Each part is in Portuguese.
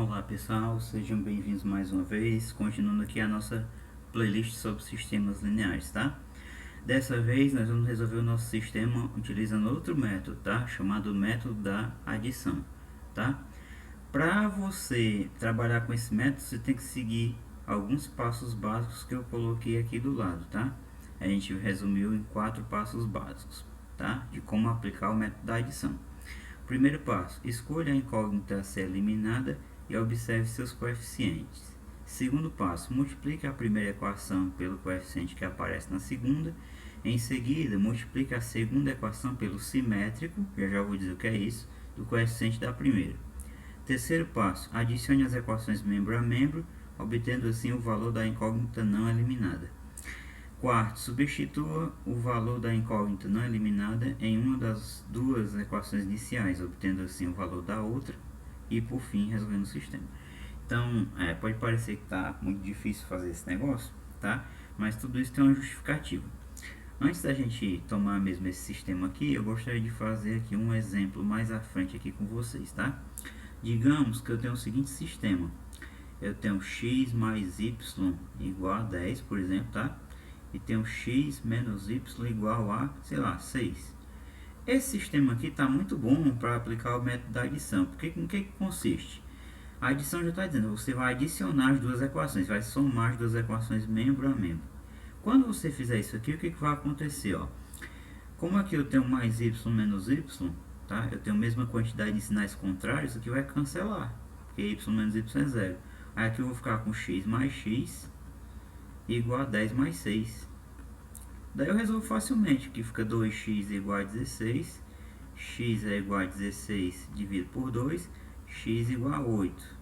Olá pessoal, sejam bem-vindos mais uma vez, continuando aqui a nossa playlist sobre sistemas lineares, tá? Dessa vez nós vamos resolver o nosso sistema utilizando outro método, tá? Chamado método da adição, tá? Para você trabalhar com esse método, você tem que seguir alguns passos básicos que eu coloquei aqui do lado, tá? A gente resumiu em 4 passos básicos, tá? De como aplicar o método da adição. Primeiro passo, escolha a incógnita a ser eliminada e observe seus coeficientes. Segundo passo, multiplique a primeira equação pelo coeficiente que aparece na segunda. Em seguida, multiplique a segunda equação pelo simétrico, já vou dizer o que é isso, do coeficiente da primeira. Terceiro passo, adicione as equações membro a membro, obtendo assim o valor da incógnita não eliminada. Quarto, substitua o valor da incógnita não eliminada em uma das duas equações iniciais, obtendo assim o valor da outra e por fim resolvendo o sistema. Então, pode parecer que está muito difícil fazer esse negócio, tá? Mas tudo isso tem uma justificativa. Antes da gente tomar mesmo esse sistema aqui, eu gostaria de fazer aqui um exemplo mais à frente aqui com vocês, tá? Digamos que eu tenho o seguinte sistema. Eu tenho x mais y igual a 10, por exemplo, tá? E tenho x menos y igual a, sei lá, 6. Esse sistema aqui está muito bom para aplicar o método da adição, porque em que consiste? A adição já está dizendo, você vai adicionar as duas equações, vai somar as duas equações membro a membro. Quando você fizer isso aqui, o que vai acontecer? Ó? Como aqui eu tenho mais y menos y, tá? Eu tenho a mesma quantidade de sinais contrários, isso aqui vai cancelar, porque y menos y é 0. Aí aqui eu vou ficar com x mais x igual a 10 mais 6. Daí eu resolvo facilmente, que fica 2x igual a 16, x é igual a 16 dividido por 2, x igual a 8.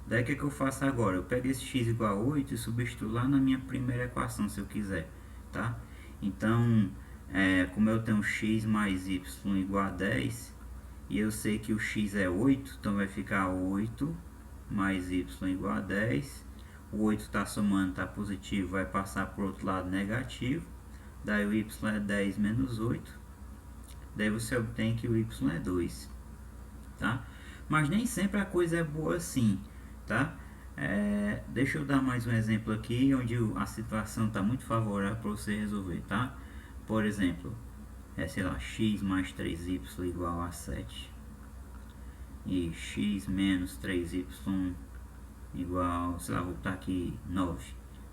Daí o que eu faço agora? Eu pego esse x igual a 8 e substituo lá na minha primeira equação, se eu quiser, tá? Então, como eu tenho x mais y igual a 10, e eu sei que o x é 8, então vai ficar 8 mais y igual a 10. O 8 está somando, está positivo, vai passar para o outro lado negativo. Daí o y é 10 menos 8. Daí você obtém que o y é 2. Tá? Mas nem sempre a coisa é boa assim. Tá? Deixa eu dar mais um exemplo aqui, onde a situação está muito favorável para você resolver. Tá? Por exemplo, sei lá, x mais 3y igual a 7. E x menos 3y igual, sei lá, vou botar aqui 9,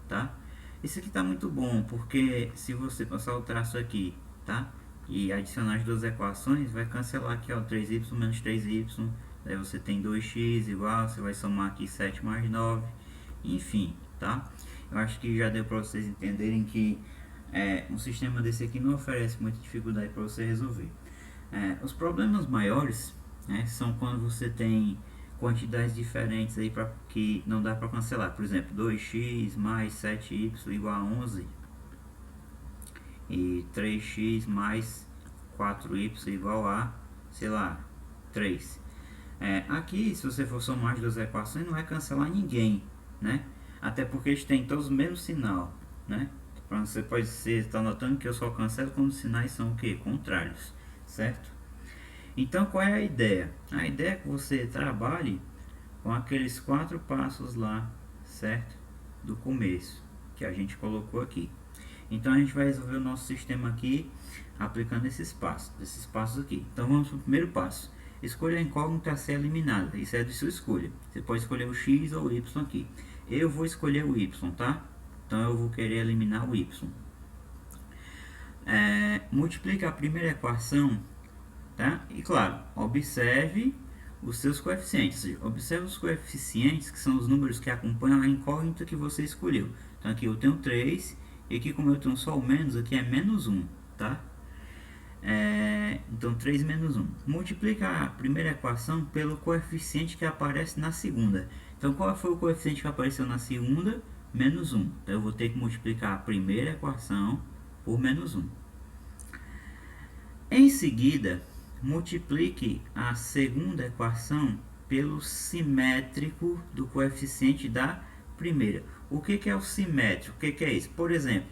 tá? Isso aqui tá muito bom, porque se você passar o traço aqui, tá? E adicionar as duas equações, vai cancelar aqui, ó, 3y menos 3y, daí você tem 2x igual, você vai somar aqui 7 mais 9, enfim, tá? Eu acho que já deu para vocês entenderem que um sistema desse aqui não oferece muita dificuldade para você resolver. Os problemas maiores, são quando você tem quantidades diferentes aí que não dá para cancelar. Por exemplo, 2x mais 7y igual a 11 e 3x mais 4y igual a, sei lá, 3. Aqui, se você for somar as duas equações, não vai cancelar ninguém, né? Até porque eles têm todos o mesmo sinal, né? Você pode estar notando que eu só cancelo quando os sinais são o quê? Contrários, certo? Então, qual é a ideia? A ideia é que você trabalhe com aqueles 4 passos lá, certo? Do começo, que a gente colocou aqui. Então, a gente vai resolver o nosso sistema aqui, aplicando esses passos aqui. Então, vamos para o primeiro passo. Escolha a incógnita a ser eliminada. Isso é de sua escolha. Você pode escolher o x ou o y aqui. Eu vou escolher o y, tá? Então, eu vou querer eliminar o y. Multiplique a primeira equação. Tá? E claro, observe os seus coeficientes. Observe os coeficientes, que são os números que acompanham a incógnita que você escolheu. Então aqui eu tenho 3, e aqui como eu tenho só o menos, aqui é menos 1. Tá? Então 3 menos 1. Multiplica a primeira equação pelo coeficiente que aparece na segunda. Então qual foi o coeficiente que apareceu na segunda? Menos 1. Então eu vou ter que multiplicar a primeira equação por menos 1. Em seguida, multiplique a segunda equação pelo simétrico do coeficiente da primeira. O que é o simétrico? O que é isso? Por exemplo,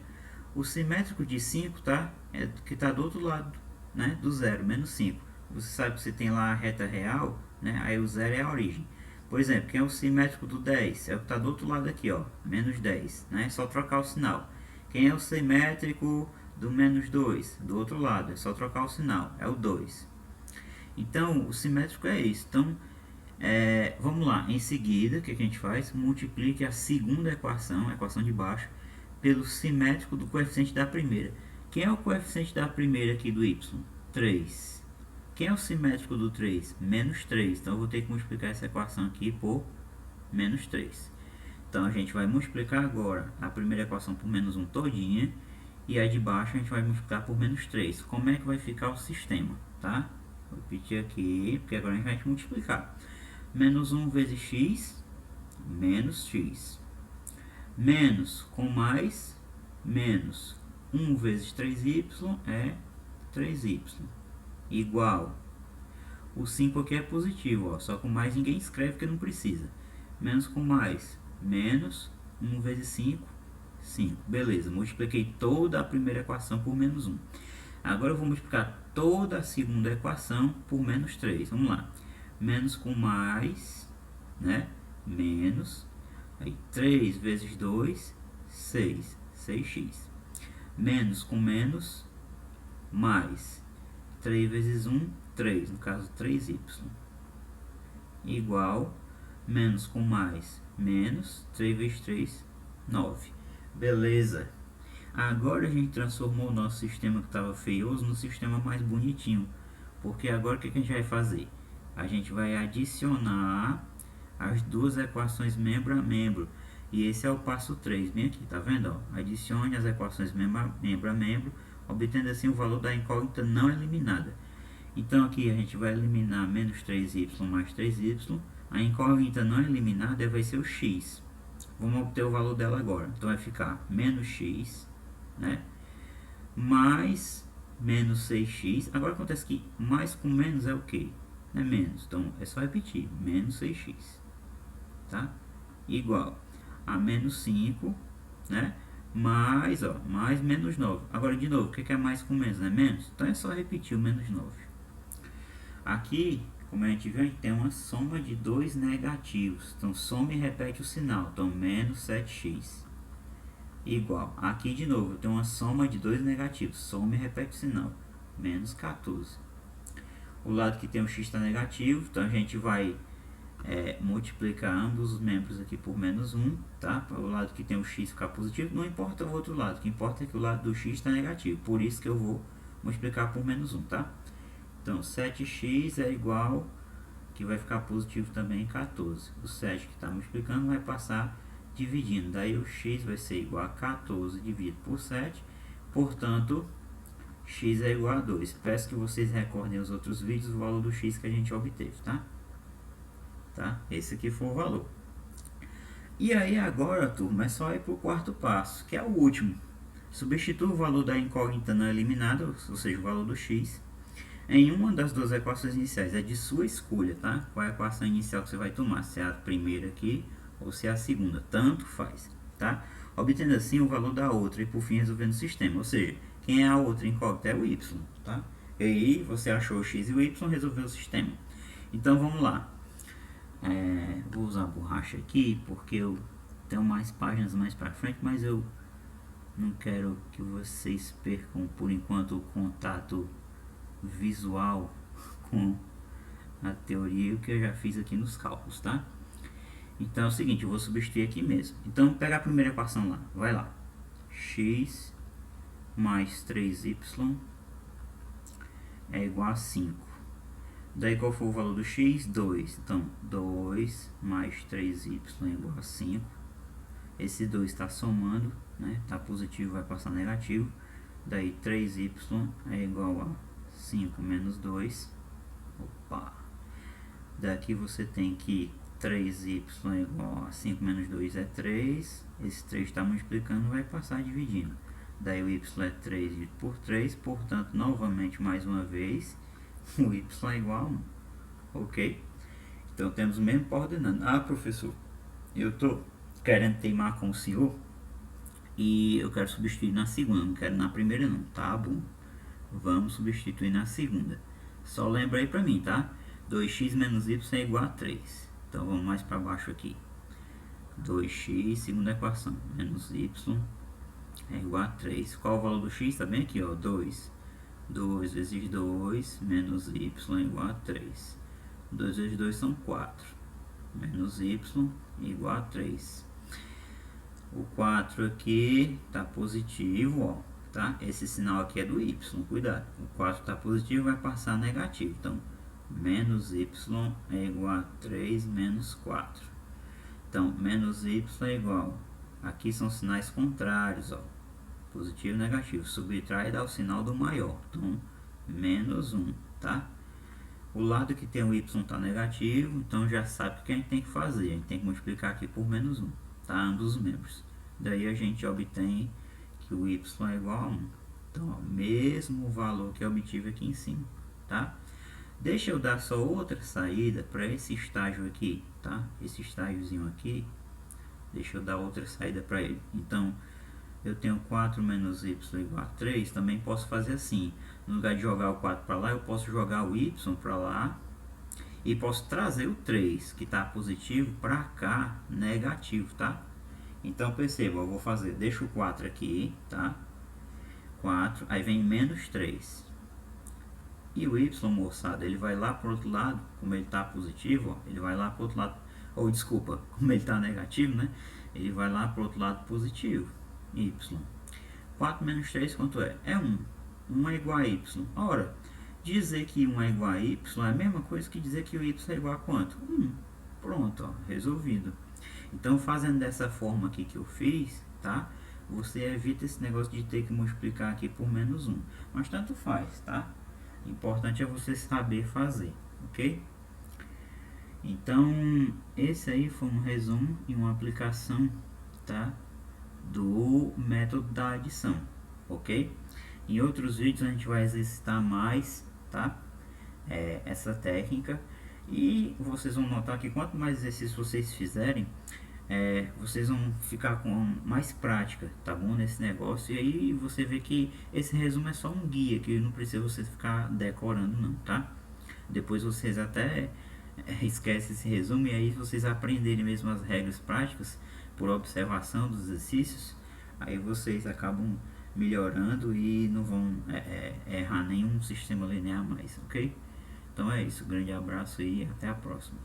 o simétrico de 5, tá? É que está do outro lado, né? Do zero, menos 5. Você sabe que você tem lá a reta real, né? Aí o zero é a origem. Por exemplo, quem é o simétrico do 10? É o que está do outro lado aqui, ó, menos 10, né? É só trocar o sinal. Quem é o simétrico do menos 2? Do outro lado, é só trocar o sinal, é o 2. Então, o simétrico é isso. Então, vamos lá. Em seguida, o que a gente faz? Multiplique a segunda equação, a equação de baixo, pelo simétrico do coeficiente da primeira. Quem é o coeficiente da primeira aqui do y? 3. Quem é o simétrico do 3? Menos 3. Então, eu vou ter que multiplicar essa equação aqui por menos 3. Então, a gente vai multiplicar agora a primeira equação por menos 1 todinha. E a de baixo a gente vai multiplicar por menos 3. Como é que vai ficar o sistema? Tá? Vou repetir aqui, porque agora a gente vai multiplicar. Menos 1 vezes x, menos x. Menos com mais, menos 1 vezes 3y é 3y. Igual. O 5 aqui é positivo, ó, só com mais ninguém escreve porque não precisa. Menos com mais, menos 1 vezes 5, 5. Beleza, multipliquei toda a primeira equação por menos 1. Agora eu vou multiplicar toda a segunda equação por menos 3. Vamos lá. Menos com mais, né? Menos. Aí 3 vezes 2, 6. 6x. Menos com menos, mais. 3 vezes 1, 3. No caso, 3y. Igual. Menos com mais, menos. 3 vezes 3, 9. Beleza. Agora a gente transformou o nosso sistema que estava feioso no sistema mais bonitinho. Porque agora o que a gente vai fazer? A gente vai adicionar as duas equações membro a membro. E esse é o passo 3. Bem aqui, tá vendo? Ó? Adicione as equações membro a membro, obtendo assim o valor da incógnita não eliminada. Então aqui a gente vai eliminar menos 3y mais 3y. A incógnita não eliminada vai ser o x. Vamos obter o valor dela agora. Então vai ficar menos x, né? Mais menos 6x. Agora acontece que mais com menos é o que? É menos. Então é só repetir. Menos 6x. Tá? Igual a menos 5, né? Mais, ó, mais menos 9. Agora de novo, o que é mais com menos? É menos? Então é só repetir o menos 9. Aqui, como a gente viu, a gente tem uma soma de dois negativos. Então soma e repete o sinal. Então menos 7x. Igual. Aqui de novo, eu tenho uma soma de dois negativos. Soma e repete o sinal. Menos 14. O lado que tem o x está negativo, então a gente vai multiplicar ambos os membros aqui por menos 1, tá? Para o lado que tem o x ficar positivo, não importa o outro lado, o que importa é que o lado do x está negativo, por isso que eu vou multiplicar por menos 1, tá? Então 7x é igual, que vai ficar positivo também, 14. O 7 que está multiplicando vai passar dividindo, daí o x vai ser igual a 14 dividido por 7, portanto x é igual a 2. Peço que vocês recordem os outros vídeos, o valor do x que a gente obteve, tá? Esse aqui foi o valor. E aí agora, turma, é só ir para o quarto passo, que é o último. Substitua o valor da incógnita não eliminada, ou seja, o valor do x, em uma das duas equações iniciais. É de sua escolha, tá? Qual é a equação inicial que você vai tomar, se é a primeira aqui ou se é a segunda, tanto faz, tá? Obtendo assim o valor da outra e por fim resolvendo o sistema, ou seja, quem é a outra incógnita é o y, tá? E aí você achou o x e o y, resolveu o sistema. Então vamos lá. Vou usar a borracha aqui porque eu tenho mais páginas mais para frente, mas eu não quero que vocês percam por enquanto o contato visual com a teoria, o que eu já fiz aqui nos cálculos, tá? Então é o seguinte, eu vou substituir aqui mesmo. Então pega a primeira equação lá, vai lá. X mais 3y é igual a 5. Daí qual foi o valor do x? 2. Então 2 mais 3y é igual a 5. Esse 2 está somando, né? Está positivo, vai passar negativo. Daí 3y é igual a 5 menos 2. Opa! Daqui você tem que 3y é igual a 5 menos 2 é 3. Esse 3 está multiplicando, vai passar dividindo. Daí o y é 3 dividido por 3. Portanto, novamente, mais uma vez, o y é igual a 1. Ok? Então, temos o mesmo coordenando. Ah, professor, eu estou querendo teimar com o senhor e eu quero substituir na segunda, não quero na primeira não. Tá bom. Vamos substituir na segunda. Só lembra aí para mim, tá? 2x menos y é igual a 3. Então vamos mais para baixo aqui. 2x, segunda equação, menos y é igual a 3. Qual o valor do x? Está bem aqui, ó, 2. 2 vezes 2 menos y é igual a 3. 2 vezes 2 são 4. Menos y igual a 3. O 4 aqui está positivo, ó, tá? Esse sinal aqui é do y, cuidado. O 4 está positivo, vai passar negativo. Então, menos y é igual a 3 menos 4. Então, menos y é igual. Aqui são sinais contrários, ó. Positivo e negativo. Subtrai e dá o sinal do maior. Então, menos 1, tá? O lado que tem o y está negativo, então já sabe o que a gente tem que fazer. A gente tem que multiplicar aqui por menos 1, tá? Ambos os membros. Daí a gente obtém que o y é igual a 1. Então, ó, mesmo valor que eu obtive aqui em cima, tá? Deixa eu dar só outra saída para esse estágio aqui, tá? Esse estágiozinho aqui, deixa eu dar outra saída para ele. Então, eu tenho 4 menos y igual a 3, também posso fazer assim. No lugar de jogar o 4 para lá, eu posso jogar o y para lá e posso trazer o 3, que está positivo, para cá, negativo, tá? Então, perceba, eu vou fazer, deixa o 4 aqui, tá? 4, aí vem menos 3. E o y, moçada, ele vai lá para o outro lado, como ele está positivo, ó, ele vai lá para o outro lado, ou desculpa, como ele está negativo, né? Ele vai lá para o outro lado positivo, y. 4 menos 3 quanto é? É 1. 1 é igual a y. Ora, dizer que 1 é igual a y é a mesma coisa que dizer que o y é igual a quanto? 1. Pronto, ó, resolvido. Então, fazendo dessa forma aqui que eu fiz, tá? Você evita esse negócio de ter que multiplicar aqui por menos 1. Mas tanto faz, tá? O importante é você saber fazer, ok? Então, esse aí foi um resumo e uma aplicação, tá? Do método da adição, ok? Em outros vídeos a gente vai exercitar mais, tá? Essa técnica. E vocês vão notar que quanto mais exercícios vocês fizerem, vocês vão ficar com mais prática, tá bom? Nesse negócio. E aí você vê que esse resumo é só um guia, que não precisa você ficar decorando não, tá? Depois vocês até esquecem esse resumo e aí vocês aprenderem mesmo as regras práticas por observação dos exercícios, aí vocês acabam melhorando e não vão errar nenhum sistema linear mais, ok? Então é isso, grande abraço e até a próxima.